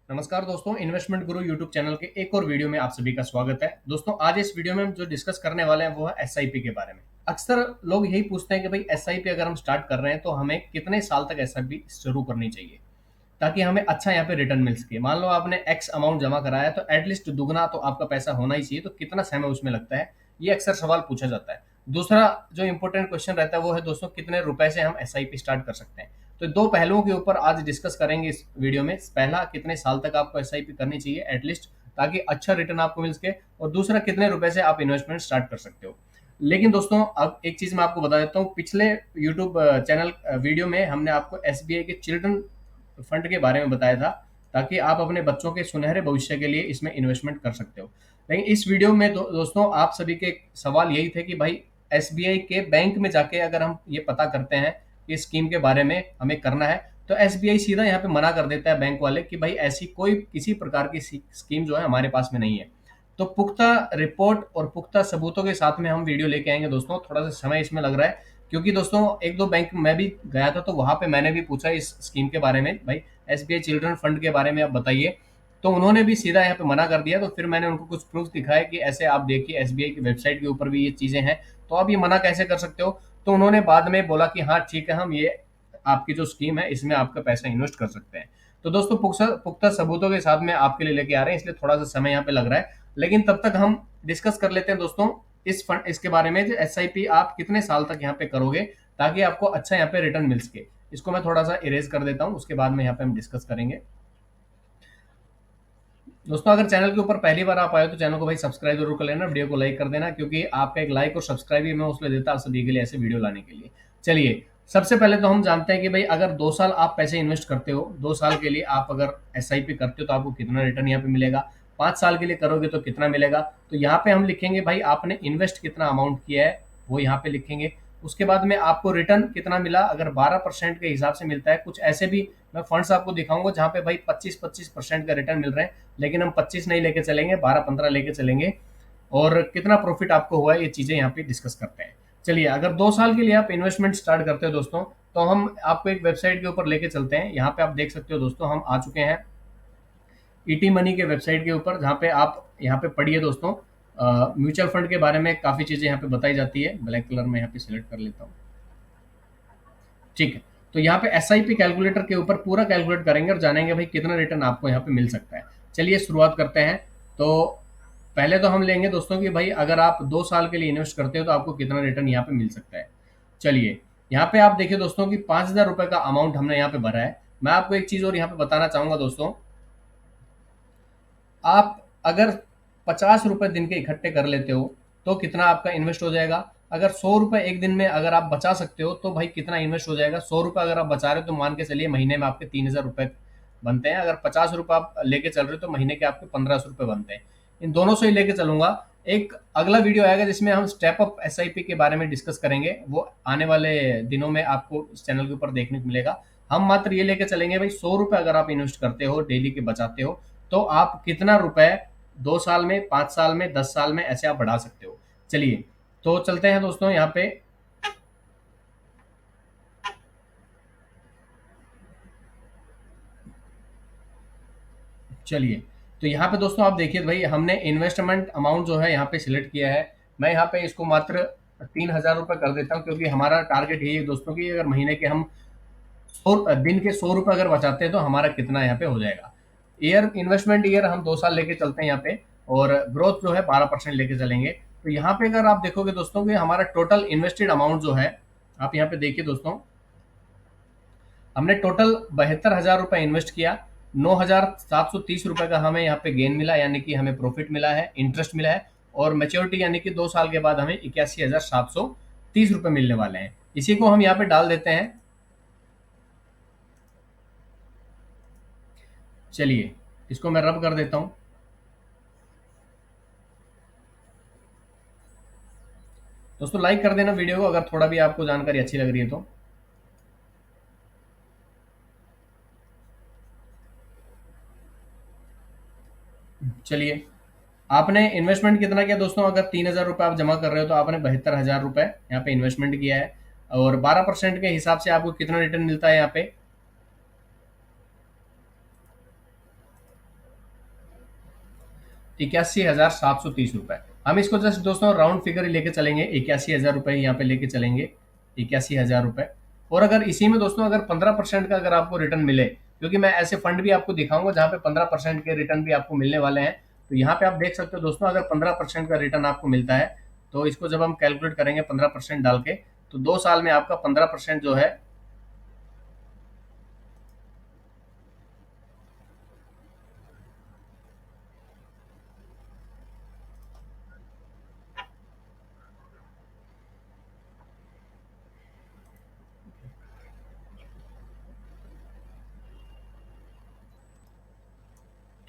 नमस्कार दोस्तों, इन्वेस्टमेंट गुरु YouTube channel के एक और वीडियो में आप सभी का स्वागत है। दोस्तों, आज इस वीडियो में हम जो डिस्कस करने वाले हैं वो है एसआईपी के बारे में। अक्सर लोग यही पूछते हैं कि भाई एसआईपी अगर हम स्टार्ट कर रहे हैं तो हमें कितने साल तक एसआईपी शुरू करनी चाहिए ताकि हमें अच्छा यहाँ पे रिटर्न मिल सके। मान लो आपने एक्स अमाउंट जमा कराया तो एटलीस्ट दुगना तो आपका पैसा होना ही चाहिए, तो कितना समय उसमें लगता है, ये अक्सर सवाल पूछा जाता है। दूसरा जो इंपॉर्टेंट क्वेश्चन रहता है वो है दोस्तों, कितने रुपए से हम एसआईपी स्टार्ट कर सकते हैं। तो दो पहलुओं के ऊपर आज डिस्कस करेंगे इस वीडियो में। पहला, कितने साल तक आपको एसआईपी करनी चाहिए एटलीस्ट ताकि अच्छा रिटर्न आपको मिल सके, और दूसरा कितने रुपए से आप इन्वेस्टमेंट स्टार्ट कर सकते हो। लेकिन दोस्तों, अब एक चीज मैं आपको बता देता हूँ। पिछले यूट्यूब चैनल वीडियो में हमने आपको एसबीआई के चिल्ड्रन फंड के बारे में बताया था ताकि आप अपने बच्चों के सुनहरे भविष्य के लिए इसमें इन्वेस्टमेंट कर सकते हो। लेकिन इस वीडियो में दोस्तों, आप सभी के सवाल यही थे कि भाई एसबीआई के बैंक में जाके अगर हम ये पता करते हैं कि स्कीम के बारे में हमें करना है, तो एसबीआई सीधा यहाँ पे मना कर देता है बैंक वाले कि भाई ऐसी कोई किसी प्रकार की स्कीम जो है हमारे पास में नहीं है। तो पुख्ता रिपोर्ट और पुख्ता सबूतों के साथ में हम वीडियो लेके आएंगे दोस्तों। थोड़ा सा समय इसमें लग रहा है क्योंकि दोस्तों एक दो बैंक मैं भी गया था, तो वहां पे मैंने भी पूछा इस स्कीम के बारे में, भाई एसबीआई चिल्ड्रन फंड के बारे में आप बताइए। तो उन्होंने भी सीधा यहाँ पे मना कर दिया। तो फिर मैंने उनको कुछ प्रूफ दिखाया कि ऐसे आप देखिए एसबीआई की वेबसाइट के ऊपर भी ये चीजें हैं, तो आप ये मना कैसे कर सकते हो। तो उन्होंने बाद में बोला कि हाँ ठीक है, हम ये आपकी जो स्कीम है इसमें आपका पैसा इन्वेस्ट कर सकते हैं। तो दोस्तों, पुख्ता पुख्ता सबूतों के साथ में आपके लिए लेके आ रहे हैं, इसलिए थोड़ा सा समय यहाँ पे लग रहा है। लेकिन तब तक हम डिस्कस कर लेते हैं दोस्तों इस फंड इसके बारे में, एसआईपी आप कितने साल तक यहाँ पे करोगे ताकि आपको अच्छा यहाँ पे रिटर्न मिल सके। इसको मैं थोड़ा सा इरेज कर देता हूँ, उसके बाद में यहाँ पे हम डिस्कस करेंगे। दोस्तों, अगर चैनल के ऊपर पहली बार आप आए तो चैनल को भाई सब्सक्राइब जरूर कर लेना, वीडियो को लाइक कर देना, क्योंकि आपका एक लाइक और सब्सक्राइब ही मैं उसमें देता आप सभी के लिए ऐसे वीडियो लाने के लिए। चलिए, सबसे पहले तो हम जानते हैं कि भाई अगर 2 साल आप पैसे इन्वेस्ट करते हो, 2 साल के लिए आप अगर एसआईपी करते हो तो आपको कितना रिटर्न यहाँ पे मिलेगा। 5 साल के लिए करोगे तो कितना मिलेगा। तो यहाँ पे हम लिखेंगे भाई आपने इन्वेस्ट कितना अमाउंट किया है, वो यहाँ पे लिखेंगे। उसके बाद में आपको रिटर्न कितना मिला, अगर 12% के हिसाब से मिलता है। कुछ ऐसे भी मैं फंड्स आपको दिखाऊंगा जहाँ पे भाई 25-25% का रिटर्न मिल रहे हैं, लेकिन हम 25 नहीं लेके चलेंगे, 12-15 लेके चलेंगे। और कितना प्रॉफिट आपको हुआ है ये चीजें यहाँ पे डिस्कस करते हैं। चलिए, अगर 2 साल के लिए आप इन्वेस्टमेंट स्टार्ट करते हो दोस्तों, तो हम आपको एक वेबसाइट के ऊपर लेके चलते हैं। यहाँ पे आप देख सकते हो दोस्तों, हम आ चुके हैं ईटी मनी के वेबसाइट के ऊपर, जहाँ पे आप यहाँ पे पढ़िए दोस्तों। म्यूचुअल फंड के बारे में काफी चीजें यहाँ पे बताई जाती है। ब्लैक कलर में यहाँ पे सिलेक्ट कर लेता हूँ, ठीक है। तो यहाँ पे एसआईपी कैलकुलेटर के ऊपर पूरा कैलकुलेट करेंगे और जानेंगे भाई कितना रिटर्न आपको यहाँ पे मिल सकता है। चलिए शुरुआत करते हैं। तो पहले तो हम लेंगे दोस्तों कि भाई अगर आप 2 साल के लिए इन्वेस्ट करते हो तो आपको कितना रिटर्न यहाँ पे मिल सकता है। चलिए, यहाँ पे आप देखिए दोस्तों कि 5,000 रुपए का अमाउंट हमने यहाँ पे भरा है। मैं आपको एक चीज और यहाँ पे बताना चाहूंगा दोस्तों, आप अगर 50 रुपए दिन के इकट्ठे कर लेते हो तो कितना आपका इन्वेस्ट हो जाएगा। अगर 100 रुपए एक दिन में अगर आप बचा सकते हो तो भाई कितना इन्वेस्ट हो जाएगा। 100 रुपए अगर आप बचा रहे हो तो मान के चलिए महीने में आपके 3,000 रुपए बनते हैं। अगर 50 रुपए आप लेके चल रहे हो तो महीने के आपके 1,500 रुपए बनते हैं। इन दोनों से ही लेके चलूंगा। एक अगला वीडियो आएगा जिसमें हम स्टेप अप एसआईपी के बारे में डिस्कस करेंगे, वो आने वाले दिनों में आपको इस चैनल के ऊपर देखने को मिलेगा। हम मात्र ये लेके चलेंगे भाई 100 रुपए अगर आप इन्वेस्ट करते हो, डेली के बचाते हो, तो आप कितना रुपए 2 साल में, 5 साल में, 10 साल में ऐसे आप बढ़ा सकते हो। चलिए, तो चलते हैं दोस्तों यहाँ पे। चलिए, तो यहाँ पे दोस्तों आप देखिए भाई हमने इन्वेस्टमेंट अमाउंट जो है यहाँ पे सिलेक्ट किया है। मैं यहाँ पे इसको मात्र 3,000 रुपए कर देता हूँ, क्योंकि हमारा टारगेट यही है दोस्तों कि अगर महीने के हम 100 दिन के 100 रुपए अगर बचाते हैं तो हमारा कितना यहाँ पे हो जाएगा। ईयर इन्वेस्टमेंट ईयर हम 2 साल लेके चलते हैं यहाँ पे, और ग्रोथ जो है 12% लेके चलेंगे। तो यहाँ पे अगर आप देखोगे दोस्तों कि हमारा टोटल इन्वेस्टेड अमाउंट जो है, आप यहाँ पे देखिए दोस्तों, हमने टोटल 72,000 रुपए इन्वेस्ट किया। 9,730 रुपए का हमें यहाँ पे गेन मिला, यानी कि हमें प्रॉफिट मिला है, इंटरेस्ट मिला है। और मेच्योरिटी यानी कि 2 साल के बाद हमें 81,730 रुपए मिलने वाले हैं। इसी को हम यहाँ पे डाल देते हैं। चलिए, इसको मैं रब कर देता हूँ। दोस्तों, लाइक कर देना वीडियो को अगर थोड़ा भी आपको जानकारी अच्छी लग रही है तो। चलिए, आपने इन्वेस्टमेंट कितना किया दोस्तों, अगर 3,000 रुपये आप जमा कर रहे हो तो आपने 72,000 रुपये यहाँ पे इन्वेस्टमेंट किया है। और 12% के हिसाब से आपको कितना रिटर्न मिलता है यहाँ पे। 81,730 रुपए। हम इसको जस्ट दोस्तों राउंड फिगर ही लेके चलेंगे, 81,000 रुपए यहाँ पे लेके चलेंगे, 81,000 रुपए। और अगर इसी में दोस्तों अगर 15% का अगर आपको रिटर्न मिले, क्योंकि मैं ऐसे फंड भी आपको दिखाऊंगा जहाँ पे 15% के रिटर्न भी आपको मिलने वाले हैं। तो यहाँ पे आप देख सकते हो दोस्तों, अगर 15% का रिटर्न आपको मिलता है, तो इसको जब हम कैलकुलेट करेंगे 15% डाल के, तो 2 साल में आपका 15% जो है,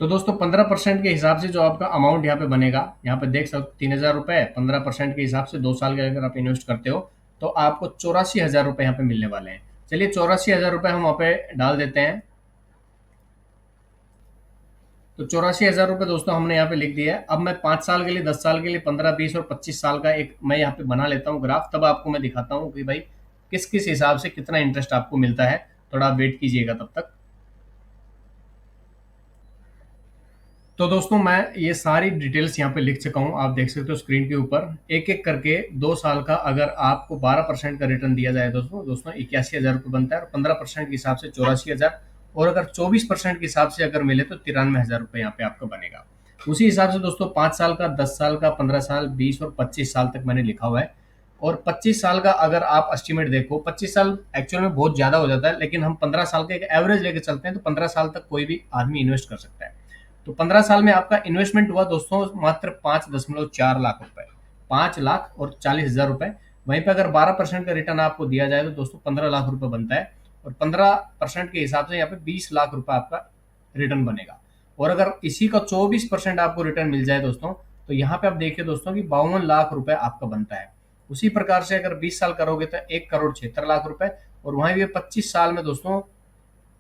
तो दोस्तों 15% के हिसाब से जो आपका अमाउंट यहाँ पे बनेगा, यहाँ पे देख सकते 3,000 रुपए, 15% के हिसाब से 2 साल के अगर आप इन्वेस्ट करते हो तो आपको 84,000 रुपए यहाँ पे मिलने वाले हैं। चलिए 84,000 रुपए हम वहाँ पे डाल देते हैं। तो 84,000 रुपए दोस्तों हमने यहाँ पे लिख दिया है। अब मैं 5 साल के लिए, 10 साल के लिए, 15, 20 और 25 साल का एक मैं यहाँ पे बना लेता हूँ ग्राफ, तब आपको मैं दिखाता हूँ कि भाई किस किस हिसाब से कितना इंटरेस्ट आपको मिलता है। थोड़ा आप वेट कीजिएगा तब तक। तो दोस्तों मैं ये सारी डिटेल्स यहाँ पे लिख चुका हूँ, आप देख सकते हो स्क्रीन के ऊपर। एक एक करके 2 साल का अगर आपको 12% का रिटर्न दिया जाए दोस्तों दोस्तों 81,000 रुपये बनता है, और 15% के हिसाब से 84,000, और अगर 24% के हिसाब से अगर मिले तो 93,000 रुपये यहाँ पे आपका बनेगा। उसी हिसाब से दोस्तों 5 साल का, 10 साल का, 15 साल, 20 और 25 साल तक मैंने लिखा हुआ है। और 25 साल का अगर आप एस्टिमेट देखो, 25 साल एक्चुअल में बहुत ज्यादा हो जाता है, लेकिन हम 15 साल का एक एवरेज लेके चलते हैं, तो 15 साल तक कोई भी आदमी इन्वेस्ट कर सकता है। तो 15 साल में आपका इन्वेस्टमेंट हुआ दोस्तों मात्र 5.4 लाख रुपए, 5,40,000 रुपए। वहीं पे अगर 12% का रिटर्न आपको दिया जाए तो दोस्तों 15 लाख रुपए बनता है, और 15% के हिसाब से यहाँ पे 20 लाख रुपए आपका रिटर्न बनेगा। और अगर इसी का 24% आपको रिटर्न मिल जाए दोस्तों, तो यहाँ पे आप देखिए दोस्तों कि 52 लाख रुपए आपका बनता है। उसी प्रकार से अगर 20 साल करोगे तो 1,76,00,000 रुपए, और वहीं भी 25 साल में दोस्तों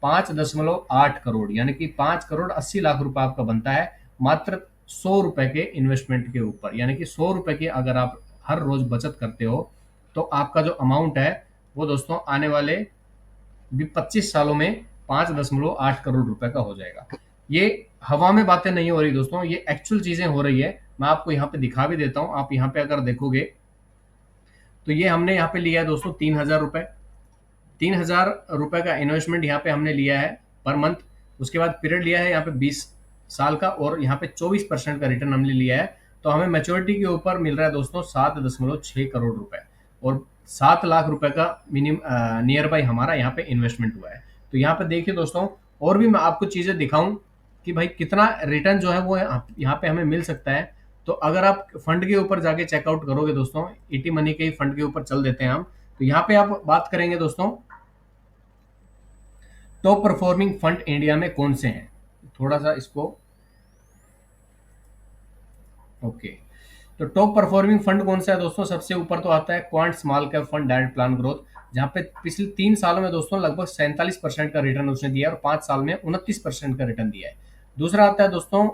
5.8 करोड़, यानी कि 5,80,00,000 रुपए आपका बनता है, मात्र 100 रुपए के इन्वेस्टमेंट के ऊपर। यानी कि 100 रुपए की अगर आप हर रोज बचत करते हो, तो आपका जो अमाउंट है वो दोस्तों आने वाले भी 25 सालों में 5.8 करोड़ रुपए का हो जाएगा। ये हवा में बातें नहीं हो रही दोस्तों, ये एक्चुअल चीजें हो रही है। मैं आपको यहाँ पे दिखा भी देता हूँ। आप यहाँ पे अगर देखोगे तो ये हमने यहाँ पे लिया है दोस्तों 3,000 रुपए, 3,000 रुपए का इन्वेस्टमेंट यहाँ पे हमने लिया है पर मंथ। उसके बाद पीरियड लिया है यहाँ पे 20 साल का, और यहाँ पे 24% का रिटर्न हमने लिया है। तो हमें मैच्योरिटी के ऊपर मिल रहा है दोस्तों 7.6 करोड़ रुपए, और 7 लाख रुपए का मिनिमम नियर बाई हमारा यहाँ पे इन्वेस्टमेंट हुआ है। तो यहाँ पे देखिए दोस्तों, और भी मैं आपको चीजें दिखाऊं कि भाई कितना रिटर्न जो है वो यहाँ पे हमें मिल सकता है। तो अगर आप फंड के ऊपर जाके चेकआउट करोगे दोस्तों, ईटी मनी के ही फंड के ऊपर चल देते हैं हम। तो यहाँ पे आप बात करेंगे दोस्तों टॉप परफॉर्मिंग फंड इंडिया में कौन से हैं। थोड़ा सा इसको, ओके। तो टॉप परफॉर्मिंग फंड कौन सा है दोस्तों, सबसे ऊपर तो आता है quant small cap fund direct plan growth, जहां पे पिछले 3 सालों में दोस्तों लगभग 47% का रिटर्न उसने दिया है, और 5 साल में 29% का रिटर्न दिया है। दूसरा आता है दोस्तों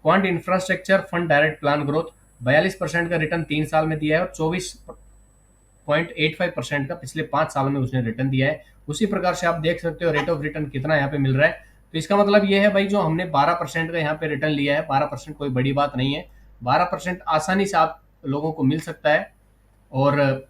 quant infrastructure fund direct plan growth, 42% का रिटर्न 3 साल में दिया है, और 24.85% का पिछले 5 साल में उसने रिटर्न दिया है। उसी प्रकार से आप देख सकते हो रेट ऑफ रिटर्न कितना यहाँ पे मिल रहा है। तो इसका मतलब ये है भाई, जो हमने 12% का यहाँ पे रिटर्न लिया है, 12% कोई बड़ी बात नहीं है। 12% आसानी से आप लोगों को मिल सकता है। और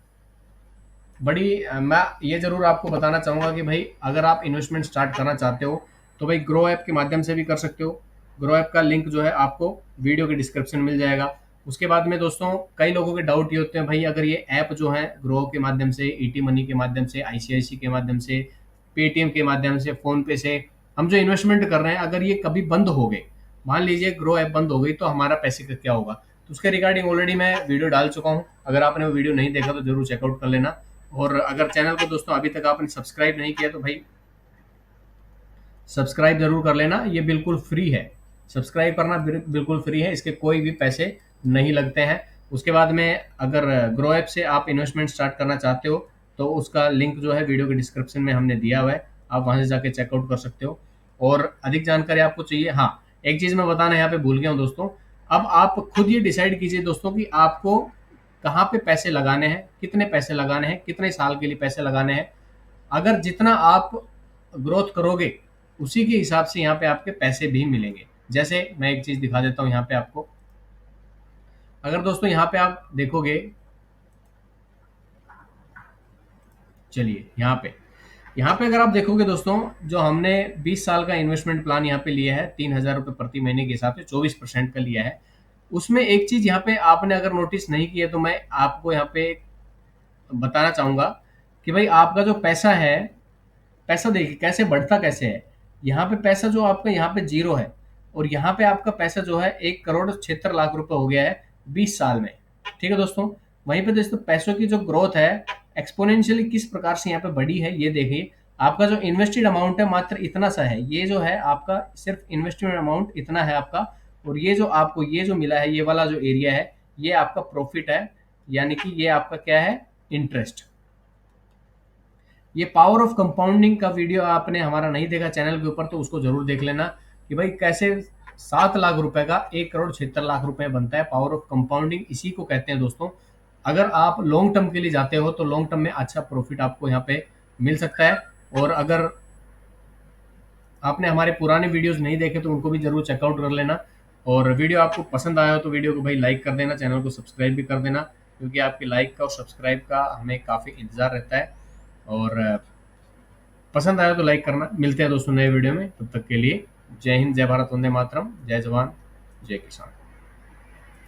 मैं ये जरूर आपको बताना चाहूंगा कि भाई अगर आप इन्वेस्टमेंट स्टार्ट करना चाहते हो तो भाई ग्रो ऐप के माध्यम से भी कर सकते हो। ग्रो ऐप का लिंक जो है आपको वीडियो के डिस्क्रिप्शन में मिल जाएगा। उसके बाद में दोस्तों कई लोगों के डाउट ये होते हैं, भाई अगर ये ऐप जो है ग्रो के माध्यम से, ईटी मनी के माध्यम से, आईसीआईसी के माध्यम से, पेटीएम के माध्यम से, फोन पे से हम जो इन्वेस्टमेंट कर रहे हैं, अगर ये कभी बंद हो गए, मान लीजिए ग्रो ऐप बंद हो गई, तो हमारा पैसे का क्या होगा। तो उसके रिगार्डिंग ऑलरेडी मैं वीडियो डाल चुका हूँ। अगर आपने वो वीडियो नहीं देखा तो जरूर चेकआउट कर लेना। और अगर चैनल को दोस्तों अभी तक आपने सब्सक्राइब नहीं किया तो भाई सब्सक्राइब जरूर कर लेना, ये बिल्कुल फ्री है। सब्सक्राइब करना बिल्कुल फ्री है, इसके कोई भी पैसे नहीं लगते हैं। उसके बाद में अगर ग्रो ऐप से आप इन्वेस्टमेंट स्टार्ट करना चाहते हो तो उसका लिंक जो है वीडियो के डिस्क्रिप्शन में हमने दिया हुआ है, आप वहां से जाके चेकआउट कर सकते हो। और अधिक जानकारी आपको चाहिए, हाँ एक चीज मैं बताना यहाँ पे भूल गया हूँ दोस्तों, अब आप खुद ये डिसाइड कीजिए दोस्तों कि आपको कहाँ पे पैसे लगाने हैं, कितने पैसे लगाने हैं, कितने साल के लिए पैसे लगाने हैं। अगर जितना आप ग्रोथ करोगे उसी के हिसाब से यहाँ पे आपके पैसे भी मिलेंगे। जैसे मैं एक चीज दिखा देता हूँ यहाँ पे आपको। अगर दोस्तों यहाँ पे आप देखोगे, चलिए यहाँ पे अगर आप देखोगे दोस्तों, जो हमने 20 साल का इन्वेस्टमेंट प्लान यहाँ पे लिया है 3,000 रुपये प्रति महीने के हिसाब से 24% का लिया है। उसमें एक चीज यहाँ पे आपने अगर नोटिस नहीं की है तो मैं आपको यहाँ पे बताना चाहूंगा कि भाई आपका जो पैसा है, पैसा देखिए कैसे बढ़ता कैसे है। यहाँ पे पैसा जो आपका यहाँ पे जीरो है, और यहाँ पे आपका पैसा जो है 1,76,00,000 रुपए हो गया है 20 साल में। ठीक है दोस्तों, वहीं पे दोस्तों पैसों की जो ग्रोथ है एक्सपोनेंशियली किस प्रकार से यहाँ पे बढ़ी है ये देखिए। आपका जो इन्वेस्टेड अमाउंट है मात्र इतना सा है, ये जो है आपका सिर्फ इन्वेस्टमेंट अमाउंट इतना है आपका, और ये जो आपको ये जो मिला है ये वाला जो एरिया है ये आपका प्रॉफिट है, यानी कि ये आपका क्या है, इंटरेस्ट। ये पावर ऑफ कंपाउंडिंग का वीडियो आपने हमारा नहीं देखा चैनल के ऊपर तो उसको जरूर देख लेना कि भाई कैसे 7 लाख रुपए का 1,76,00,000 रुपए बनता है। पावर ऑफ कंपाउंडिंग इसी को कहते हैं दोस्तों। अगर आप लॉन्ग टर्म के लिए जाते हो तो लॉन्ग टर्म में अच्छा प्रॉफिट आपको यहाँ पे मिल सकता है। और अगर आपने हमारे पुराने वीडियोस नहीं देखे तो उनको भी जरूर चेकआउट कर लेना। और वीडियो आपको पसंद आया हो तो वीडियो को भाई लाइक कर देना, चैनल को सब्सक्राइब भी कर देना, क्योंकि आपके लाइक का और सब्सक्राइब का हमें काफ़ी इंतज़ार रहता है। और पसंद आया तो लाइक करना। मिलते हैं दोस्तों नए वीडियो में, तब तक के लिए जय हिंद, जय भारत, वंदे मातरम, जय जवान, जय किसान।